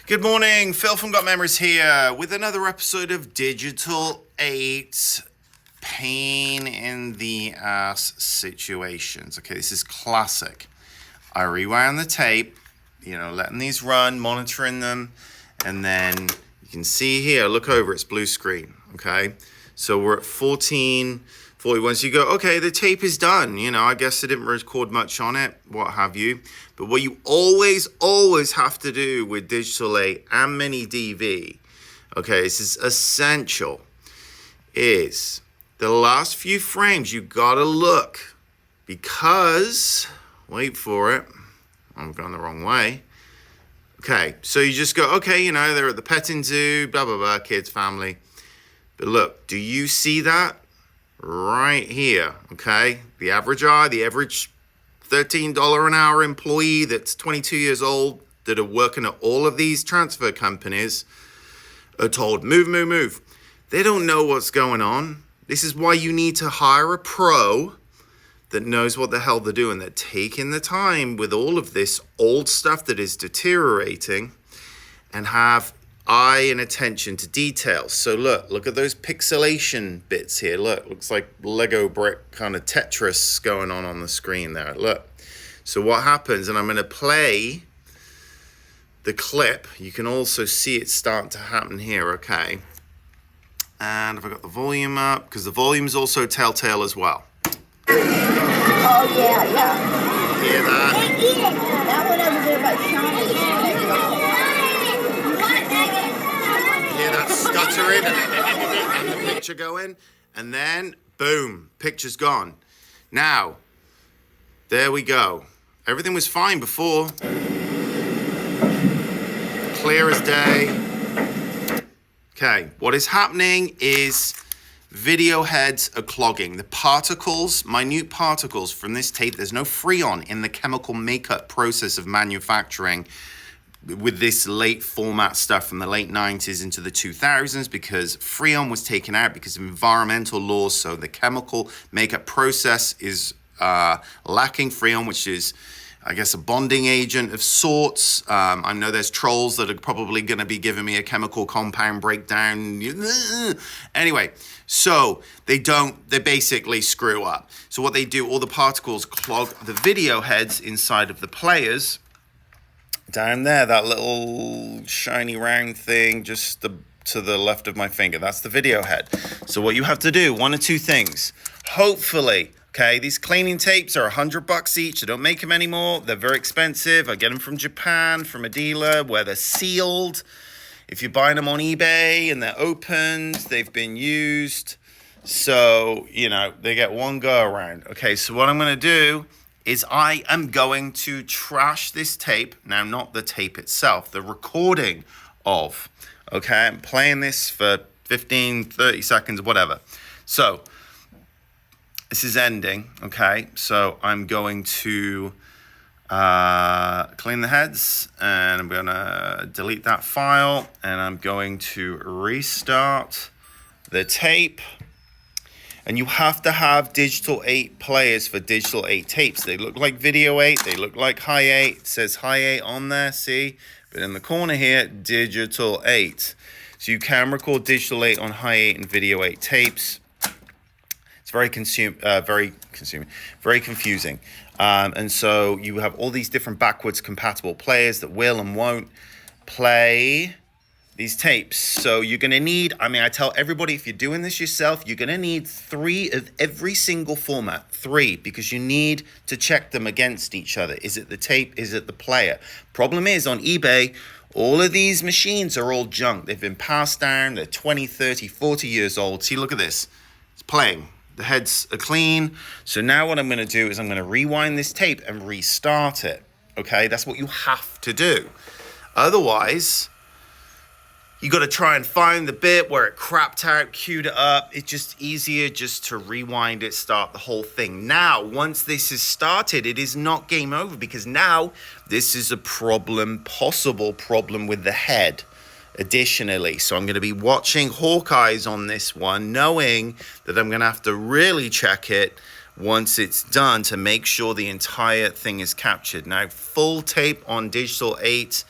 Good morning, Phil from Got Memories here with another episode of Digital 8 pain in the ass situations. Okay, this is classic. I rewound the tape, letting these run, monitoring them, and then you can see here, look over, it's blue screen, okay? So we're at 14:40. Once you go, okay, the tape is done. I guess I didn't record much on it, what have you. But what you always have to do with Digital 8 and Mini DV, okay, this is essential, is the last few frames, you gotta look because, wait for it, I'm going the wrong way. Okay, so you just go, okay, they're at the petting zoo, blah, blah, blah, kids, family. But look, do you see that? Right here, okay? The average $13 an hour employee that's 22 years old that are working at all of these transfer companies are told, move, move, move. They don't know what's going on. This is why you need to hire a pro that knows what the hell they're doing. They're taking the time with all of this old stuff that is deteriorating and have eye and attention to details. So look at those pixelation bits here. Look, looks like Lego brick kind of Tetris going on the screen there. Look. So what happens, and I'm going to play the clip. You can also see it start to happen here, okay? And have I got the volume up? Because the volume is also telltale as well. Oh, yeah. You hear that? That one over there by Sean. Hear that stuttering and the picture going, and then boom, picture's gone. Now, there we go. Everything was fine before. Clear as day. Okay, what is happening is video heads are clogging. The particles, minute particles from this tape, there's no freon in the chemical makeup process of manufacturing with this late format stuff from the late 90s into the 2000s, because freon was taken out because of environmental laws. So the chemical makeup process is lacking freon, which is, I guess, a bonding agent of sorts. I know there's trolls that are probably going to be giving me a chemical compound breakdown. Anyway, so they basically screw up. So what they do, all the particles clog the video heads inside of the players. Down there, that little shiny round thing just to the left of my finger, that's the video head. So what you have to do, one of two things. Hopefully, okay, these cleaning tapes are $100 each. They don't make them anymore. They're very expensive. I get them from Japan, from a dealer where they're sealed. If you're buying them on eBay and they're opened, they've been used. So, they get one go around. Okay, so what I'm going to do is I am going to trash this tape. Now, not the tape itself, the recording of. Okay, I'm playing this for 15, 30 seconds, whatever. So, this is ending, okay? So I'm going to clean the heads, and I'm going to delete that file, and I'm going to restart the tape. And you have to have Digital 8 players for Digital 8 tapes. They look like Video 8, they look like High 8. It says High 8 on there, see? But in the corner here, Digital 8. So you can record Digital 8 on High 8 and Video 8 tapes. Very confusing. And so you have all these different backwards compatible players that will and won't play these tapes. So you're going to need, I tell everybody, if you're doing this yourself, you're going to need 3 of every single format. 3, because you need to check them against each other. Is it the tape? Is it the player? Problem is, on eBay, all of these machines are all junk. They've been passed down. They're 20, 30, 40 years old. See, look at this. It's playing. The heads are clean. So now what I'm going to do is I'm going to rewind this tape and restart it. Okay, that's what you have to do. Otherwise, you got to try and find the bit where it crapped out, queued it up. It's just easier just to rewind it, start the whole thing. Now, once this is started, it is not game over, because now this is a possible problem with the head. Additionally, so I'm going to be watching Hawkeyes on this one, knowing that I'm going to have to really check it once it's done to make sure the entire thing is captured. Now, full tape on Digital 8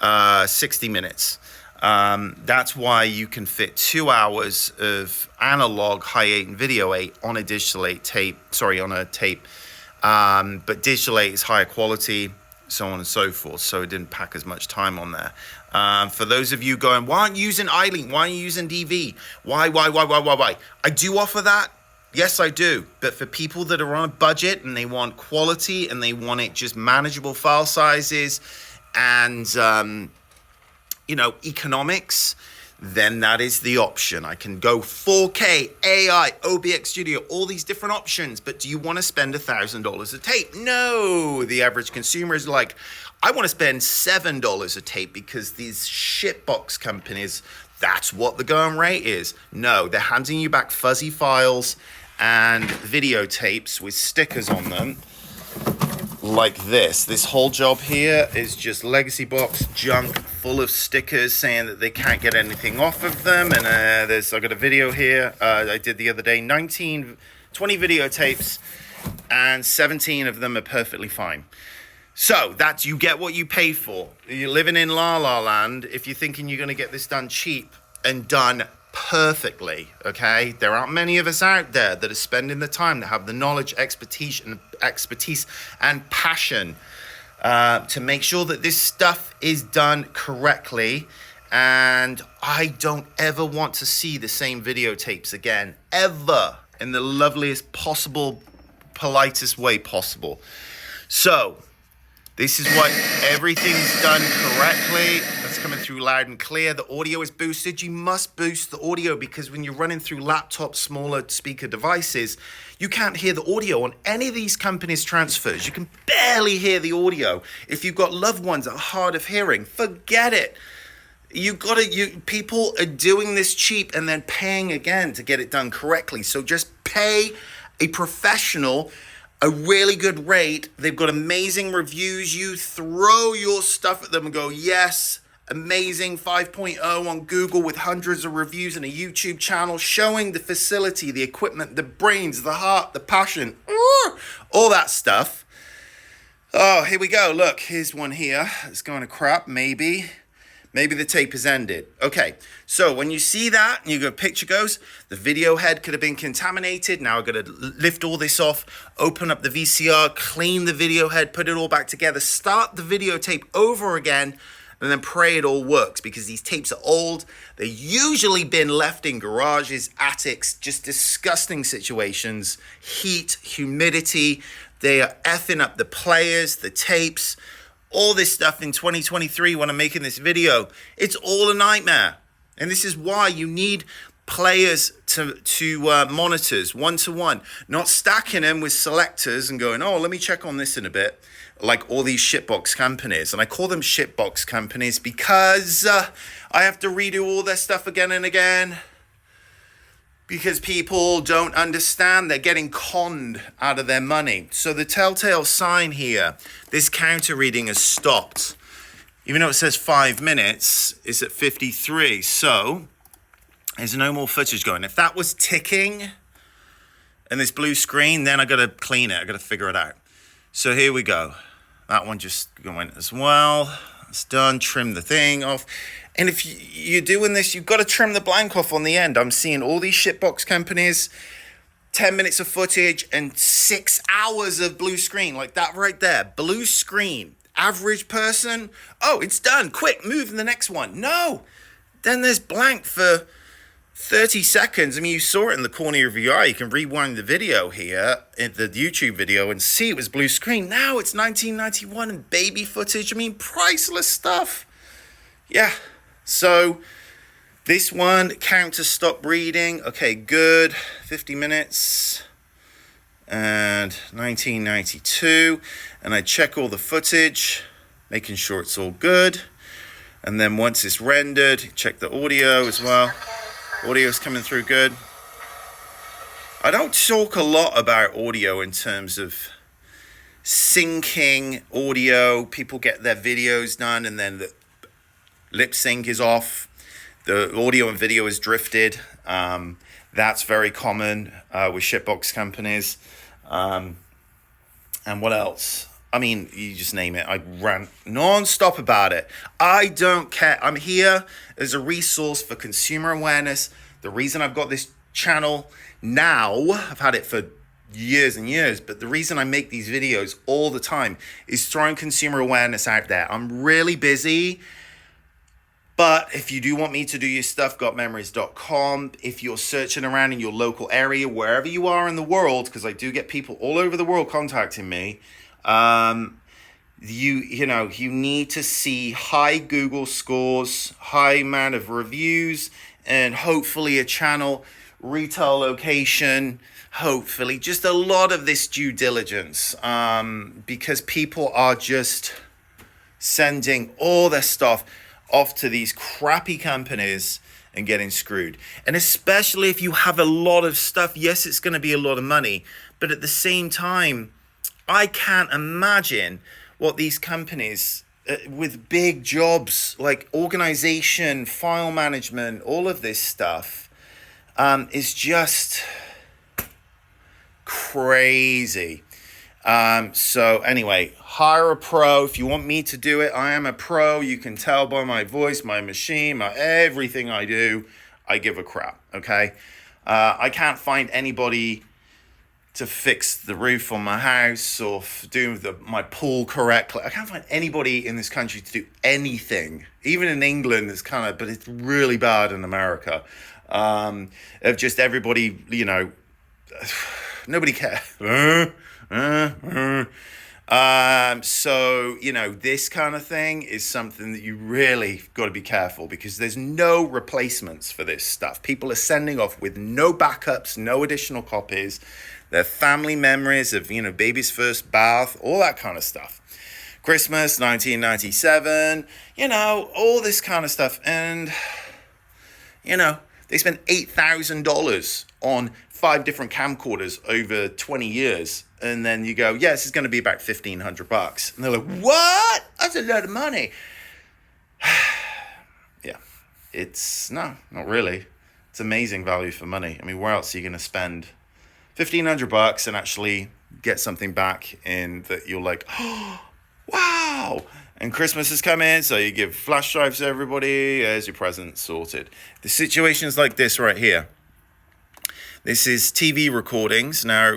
60 minutes. That's why you can fit 2 hours of analog high 8 and video 8 on a digital 8 tape, on a tape. But digital 8 is higher quality, so on and so forth. So it didn't pack as much time on there. For those of you going, why aren't you using iLink? Why aren't you using DV? Why? I do offer that. Yes, I do. But for people that are on a budget and they want quality and they want it just manageable file sizes and, economics, then that is the option. I can go 4K, AI, OBX Studio, all these different options. But do you want to spend $1,000 a tape? No. The average consumer is like, I want to spend $7 a tape because these shitbox companies, that's what the going rate is. No, they're handing you back fuzzy files and videotapes with stickers on them like this. This whole job here is just legacy box junk full of stickers saying that they can't get anything off of them. And I got a video here I did the other day, 20 videotapes, and 17 of them are perfectly fine. So that's, you get what you pay for. You're living in La La Land if you're thinking you're going to get this done cheap and done perfectly, okay? There aren't many of us out there that are spending the time, that have the knowledge, expertise and passion to make sure that this stuff is done correctly. And I don't ever want to see the same videotapes again, ever, in the loveliest possible, politest way possible. So this is what everything's done correctly. That's coming through loud and clear. The audio is boosted. You must boost the audio because when you're running through laptops, smaller speaker devices, you can't hear the audio on any of these companies' transfers. You can barely hear the audio. If you've got loved ones that are hard of hearing, forget it. People are doing this cheap and then paying again to get it done correctly. So just pay a professional a really good rate. They've got amazing reviews. You throw your stuff at them and go, yes, amazing 5.0 on Google with hundreds of reviews and a YouTube channel showing the facility, the equipment, the brains, the heart, the passion, all that stuff. Oh, here we go. Look, here's one here. It's going to crap, maybe. Maybe the tape has ended. Okay, so when you see that and you go, picture goes, the video head could have been contaminated. Now I've got to lift all this off, open up the VCR, clean the video head, put it all back together, start the videotape over again, and then pray it all works because these tapes are old. They've usually been left in garages, attics, just disgusting situations, heat, humidity. They are effing up the players, the tapes, all this stuff in 2023 when I'm making this video. It's all a nightmare. And this is why you need players to monitors one-to-one, not stacking them with selectors and going, oh, let me check on this in a bit, like all these shitbox companies. And I call them shitbox companies because I have to redo all their stuff again and again because people don't understand. They're getting conned out of their money. So the telltale sign here, this counter reading has stopped. Even though it says 5 minutes, it's at 53. So there's no more footage going. If that was ticking and this blue screen, then I got to clean it. I got to figure it out. So here we go. That one just went as well. It's done. Trim the thing off. And if you're doing this, you've got to trim the blank off on the end. I'm seeing all these shitbox companies, 10 minutes of footage and 6 hours of blue screen. Like that right there. Blue screen. Average person. Oh, it's done. Quick, move to the next one. No. Then there's blank for 30 seconds. I mean, you saw it in the corner of your eye. You can rewind the video here, in the YouTube video, and see it was blue screen. Now it's 1991 and baby footage. I mean, priceless stuff. Yeah. So this one, counter stop reading. Okay, good. 50 minutes and 1992. And I check all the footage, making sure it's all good. And then once it's rendered, check the audio as well. Audio's coming through good. I don't talk a lot about audio in terms of syncing audio. People get their videos done and then the lip sync is off. The audio and video is drifted. That's very common with shitbox companies. And what else? I mean, you just name it. I rant non-stop about it. I don't care. I'm here as a resource for consumer awareness. The reason I've got this channel now, I've had it for years and years, but the reason I make these videos all the time is throwing consumer awareness out there. I'm really busy, but if you do want me to do your stuff, gotmemories.com. If you're searching around in your local area, wherever you are in the world, because I do get people all over the world contacting me, you need to see high Google scores, high amount of reviews, and hopefully a channel, retail location, hopefully just a lot of this due diligence, because people are just sending all their stuff off to these crappy companies and getting screwed. And especially if you have a lot of stuff, yes, it's going to be a lot of money, but at the same time, I can't imagine what these companies with big jobs like organization, file management, all of this stuff is just crazy. So anyway, hire a pro. If you want me to do it, I am a pro. You can tell by my voice, my machine, everything I do, I give a crap, okay? I can't find anybody to fix the roof on my house or do my pool correctly. I can't find anybody in this country to do anything. Even in England, it's but it's really bad in America. Of just everybody, nobody cares. So, this kind of thing is something that you really got to be careful, because there's no replacements for this stuff. People are sending off with no backups, no additional copies. Their family memories of, baby's first bath, all that kind of stuff. Christmas, 1997, all this kind of stuff. And, they spent $8,000 on 5 different camcorders over 20 years. And then you go, this is going to be about $1,500. And they're like, what? That's a lot of money. Yeah, it's not really. It's amazing value for money. I mean, where else are you going to spend $1,500 and actually get something back in that you're like, oh, wow. And Christmas is coming, so you give flash drives to everybody as your present sorted. The situation's like this right here. This is TV recordings. Now,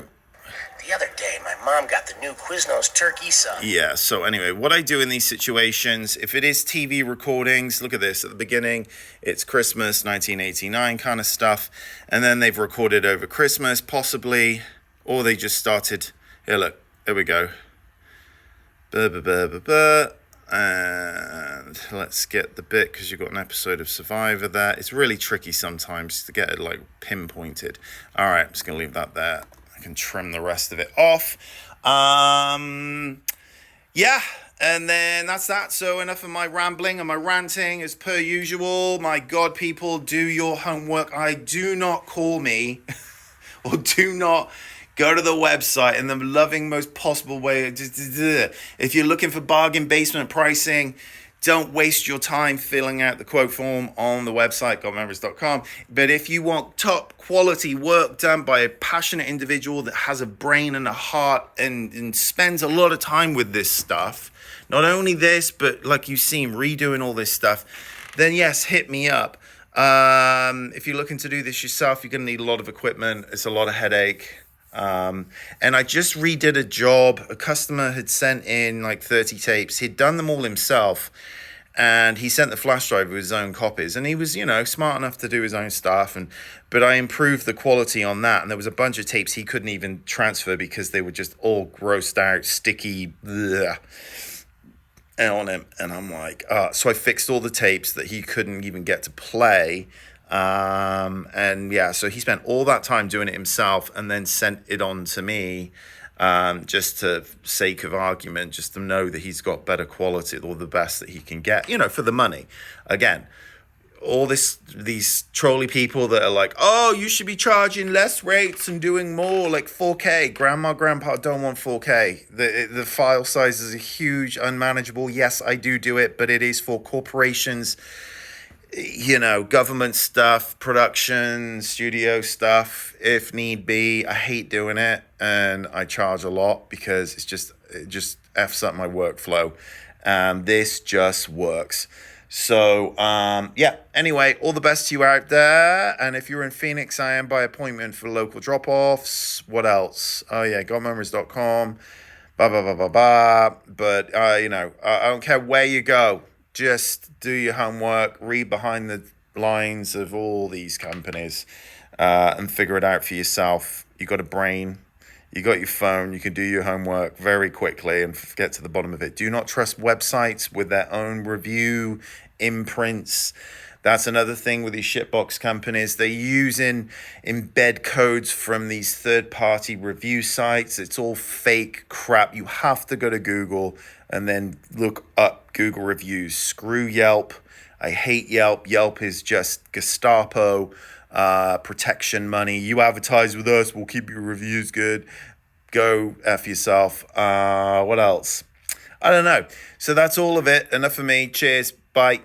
the other day, my mom got the new Quiznos turkey son. Yeah, so anyway, what I do in these situations, if it is TV recordings, look at this. At the beginning, it's Christmas, 1989 kind of stuff. And then they've recorded over Christmas, possibly. Or they just started. Here, look. There we go. And let's get the bit, because you've got an episode of Survivor there. It's really tricky sometimes to get it pinpointed. All right, I'm just going to leave that there. I can trim the rest of it off. Yeah, and then that's that. So enough of my rambling and my ranting as per usual. My God, people, do your homework. Do not call me or do not go to the website in the loving, most possible way. If you're looking for bargain basement pricing, don't waste your time filling out the quote form on the website, gotmemories.com. But if you want top quality work done by a passionate individual that has a brain and a heart and spends a lot of time with this stuff, not only this, but like you've seen, redoing all this stuff, then yes, hit me up. If you're looking to do this yourself, you're going to need a lot of equipment. It's a lot of headache. And I just redid a job. A customer had sent in 30 tapes. He'd done them all himself, and he sent the flash drive with his own copies, and he was smart enough to do his own stuff, but I improved the quality on that, and there was a bunch of tapes he couldn't even transfer because they were just all grossed out, sticky bleh, on him. And I'm like, so I fixed all the tapes that he couldn't even get to play. And yeah, so he spent all that time doing it himself and then sent it on to me, just to sake of argument, just to know that he's got better quality or the best that he can get, for the money. Again, all these trolley people that are like, oh, you should be charging less rates and doing more, like 4K. Grandpa don't want 4K. The file sizes are huge, unmanageable. Yes, I do it, but it is for corporations, government stuff, production, studio stuff, if need be. I hate doing it, and I charge a lot because it's just F's up my workflow. This just works. So, yeah, anyway, all the best to you out there. And if you're in Phoenix, I am by appointment for local drop-offs. What else? Oh, yeah, gotmemories.com. Blah, blah, blah, blah, blah. But, I don't care where you go. Just do your homework, read behind the lines of all these companies, and figure it out for yourself. You got a brain. You got your phone, you can do your homework very quickly and get to the bottom of it. Do not trust websites with their own review imprints. That's another thing with these shitbox companies. They're using embed codes from these third-party review sites. It's all fake crap. You have to go to Google and then look up Google reviews. Screw Yelp. I hate Yelp. Yelp is just Gestapo. Protection money. You advertise with us, we'll keep your reviews good. Go F yourself. What else? I don't know. So that's all of it. Enough for me. Cheers. Bye.